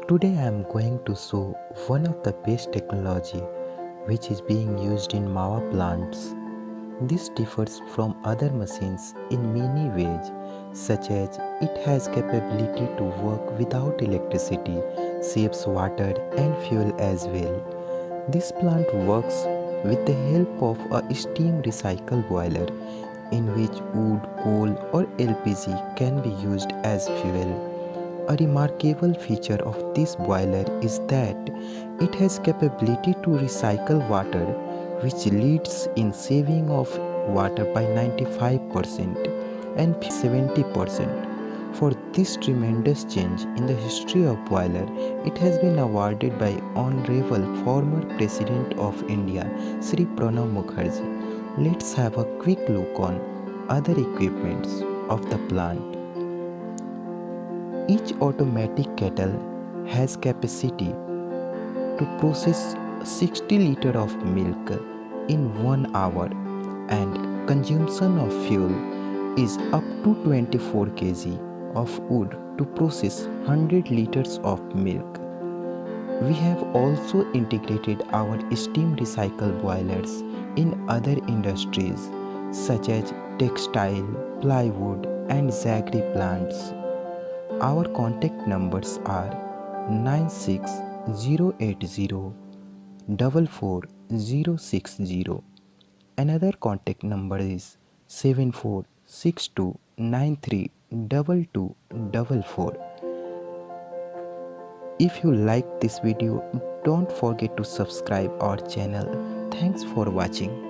Today I am going to show one of the best technology which is being used in Mawa plants. This differs from other machines in many ways, such as it has capability to work without electricity, saves water and fuel as well. This plant works with the help of a steam recycle boiler in which wood, coal or LPG can be used as fuel. A remarkable feature of this boiler is that it has capability to recycle water, which leads in saving of water by 95% and 70%. For this tremendous change in the history of boiler, it has been awarded by Honorable former President of India, Sri Pranab Mukherjee. Let's have a quick look on other equipments of the plant. Each automatic kettle has capacity to process 60 liters of milk in 1 hour and consumption of fuel is up to 24 kg of wood to process 100 liters of milk. We have also integrated our steam recycle boilers in other industries such as textile, plywood and jaggery plants. Our contact numbers are 96080 Another contact number is 7462932244. If you like this video, don't forget to subscribe our channel. Thanks for watching.